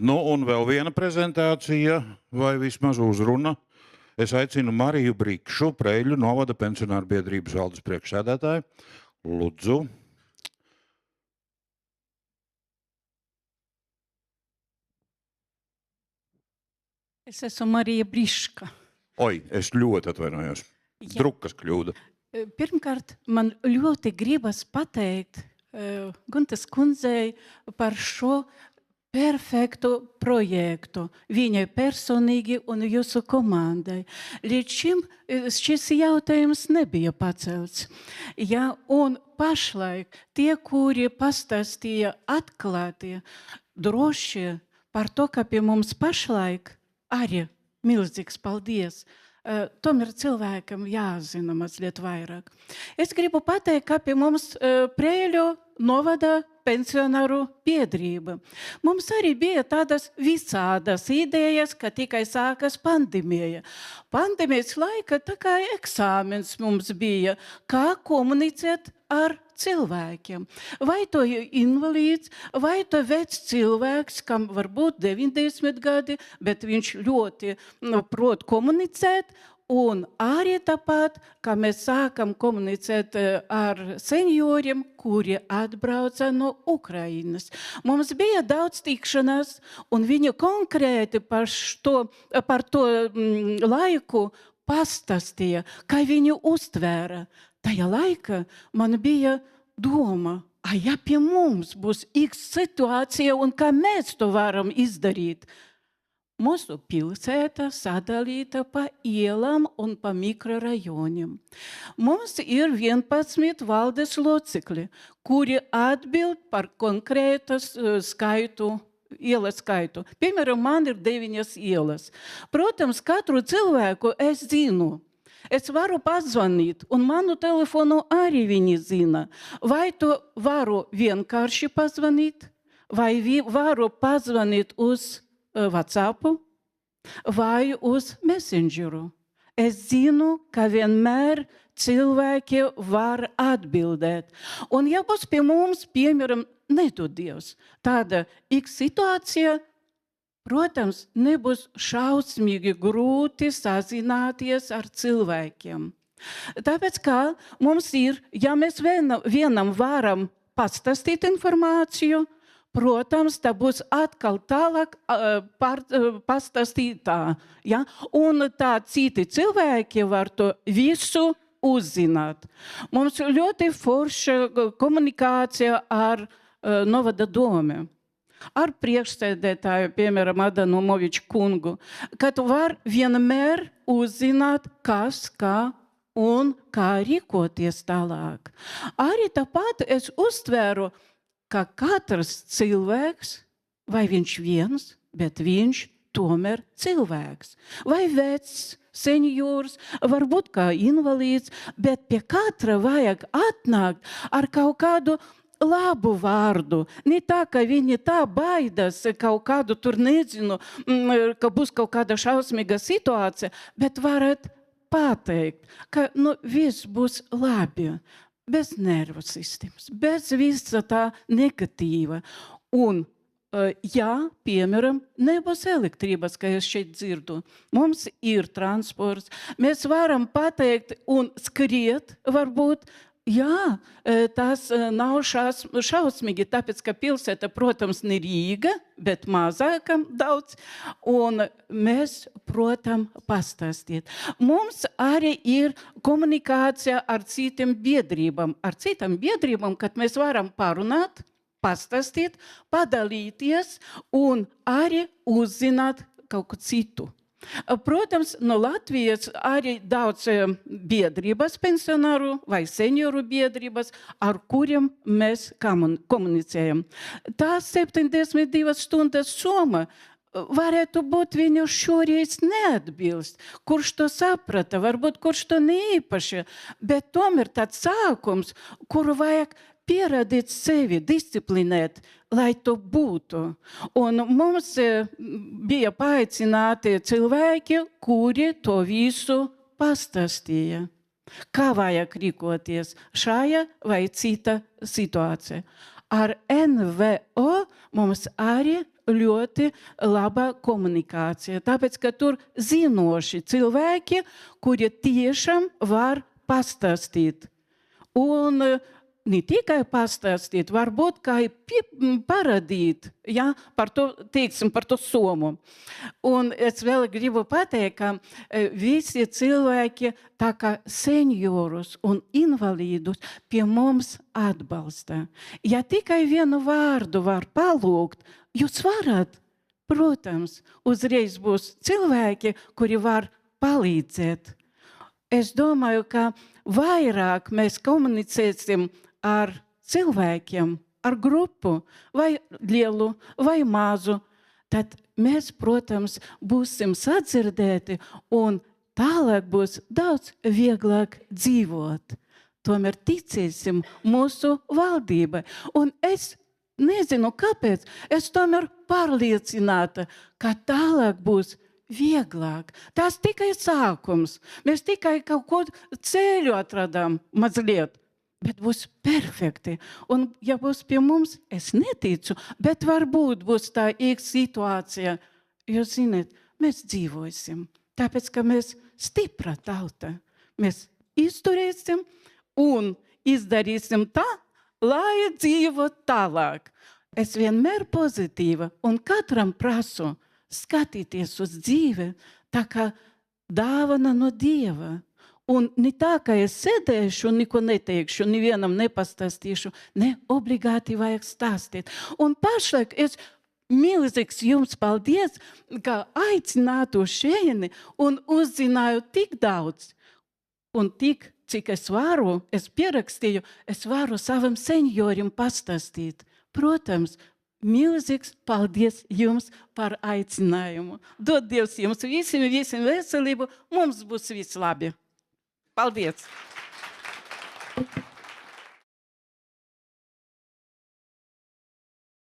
Nu, un vēl viena prezentācija, vai vismaz uzruna. Es aicinu Mariju Brikšu, Preiļu novada pensionāru biedrības valdes priekšsēdētāju. Lūdzu. Es esmu Marija Briška. Oi, es ļoti atvainojos. Drukas kļūda. Pirmkārt, man ļoti gribas pateikt Guntas kundzei par šo perfektu projektu, viņai personīgi un jūsu komandai. Līdz šim šis jautājums nebija pacelts. Ja, un pašlaik tie, kuri pastāstīja atklāti, droši par to, ka pie mums pašlaik arī milzīgs paldies. Tomēr cilvēkam jāzina mazliet vairāk. Es gribu pateikt, ka pie mums Preiļu novada pensionāru biedrība. Mums arī bija tādas visādas idejas, ka tikai sākas pandēmija. Pandēmijas laika tā kā eksāmens mums bija, kā komunicēt ar cilvēkiem. Vai to invalīds, vai to vecs cilvēks, kam varbūt 90 gadi, bet viņš ļoti prot komunicēt. Un arī tāpat, kā mēs sākam komunicēt ar senioriem, kuri atbrauca no Ukrainas. Mums bija daudz tikšanās, un viņi konkrēti par to laiku pastāstīja, kā viņi uztvēra. Tajā laikā man bija doma, ja pie mums būs X situācija un kā mēs to varam izdarīt. Mūsu pilsēta sadalīta pa ielām un pa mikrorajoniem. Mums ir 11 valdes locekļi, kuri atbild par konkrētas ielas skaitu. Piemēram, man ir 9 ielas. Protams, katru cilvēku es zinu. Es varu pazvanīt, un manu telefonu arī viņi zina. Vai to varu vienkārši pazvanīt, vai varu pazvanīt uz WhatsApp vai uz Messengeru. Es zinu, ka vienmēr cilvēki var atbildēt. Un ja būs pie mums, piemēram, nedod Dievs, tāda X situācija, protams, nebūs šausmīgi grūti sazināties ar cilvēkiem. Tāpēc, kā mums ir, ja mēs vienam varam pastāstīt informāciju, protams, tā būs atkal tālāk pastāstītā. Ja? Un tā citi cilvēki var to visu uzzināt. Mums ļoti forša komunikācija ar novada domu. Ar priekšsēdētāju, piemēram, Adamoviču kungu, kad var vienmēr uzzināt, kas, kā un kā rīkoties tālāk. Arī tāpat es uztvēru, ka katrs cilvēks, vai viņš viens, bet viņš tomēr cilvēks. Vai vecs, seniors, varbūt kā invalīds, bet pie katra vajag atnākt ar kaut kādu labu vārdu. Ne tā, ka viņi tā baidas kaut kādu tur nezinu, ka būs kaut kāda šausmīga situācija, bet varat pateikt, ka viss būs labi. Bez nervu sistēmas, bez visa tā negatīva. Un, ja, piemēram, nebūs elektrības, kā es šeit dzirdu, mums ir transports, mēs varam pateikt un skriet, varbūt, jā, tas nav šausmīgi, tāpēc, ka pilsēta, protams, ne Rīga, bet mazākam daudz, un mēs, protams, pastāstīt. Mums arī ir komunikācija ar citām biedrībām. Ar citām biedrībām, kad mēs varam parunāt, pastāstīt, padalīties un arī uzzināt kaut ko citu. Protams, no Latvijas arī daudz biedrības pensionāru vai senioru biedrības, ar kuriem mēs komunicējam. Tā 72 stundas summa varētu būt viņu šoreiz neatbilst. Kurš to saprata, varbūt kurš to neīpaši, bet tomēr tāds sākums, kuru vajag pierādīt sevi, disciplinēt, lai to būtu. Un mums bija paaicināti cilvēki, kuri to visu pastāstīja. Kā vajag rīkoties šajā vai cita situācija. Ar NVO mums arī ļoti laba komunikācija. Tāpēc, ka tur zinoši cilvēki, kuri tiešām var pastāstīt. Un ne tikai pastāstīt, varbūt kā paradīt, ja, par to, teiksim, par to somu. Un es vēl gribu pateikt, ka visi cilvēki, tā kā seniorus un invalīdus, pie mums atbalsta. Ja tikai vienu vārdu var palūgt, jūs varat, protams, uzreiz būs cilvēki, kuri var palīdzēt. Es domāju, ka vairāk mēs komunicēsim ar cilvēkiem, ar grupu, vai lielu, vai mazu, tad mēs, protams, būsim sadzirdēti un tālāk būs daudz vieglāk dzīvot. Tomēr ticēsim mūsu valdībai. Un es nezinu, kāpēc, es tomēr pārliecināta, ka tālāk būs vieglāk. Tas tikai sākums. Mēs tikai kaut ko ceļu atradām mazliet, bet būs perfekti. Un ja būs pie mums, es neticu, bet varbūt būs tā situācija. Jūs zināt, mēs dzīvosim, tāpēc, ka mēs stipra tauta. Mēs izturēsim un izdarīsim tā, lai dzīvo tālāk. Es vienmēr pozitīva un katram prasu skatīties uz dzīvi tā kā dāvana no Dieva. Un ne tā, ka es sēdēšu un neko neteikšu, nevienam nepastāstīšu, ne obligāti vajag stāstīt. Un pašlaik es milzīgs jums paldies, ka aicinātu šejieni un uzzināju tik daudz. Un tik, cik es varu, es pierakstīju, es varu savam seniorim pastāstīt. Protams, milzīgs paldies jums par aicinājumu. Dod Dievs jums visiem veselību, mums būs viss labi. Paldies!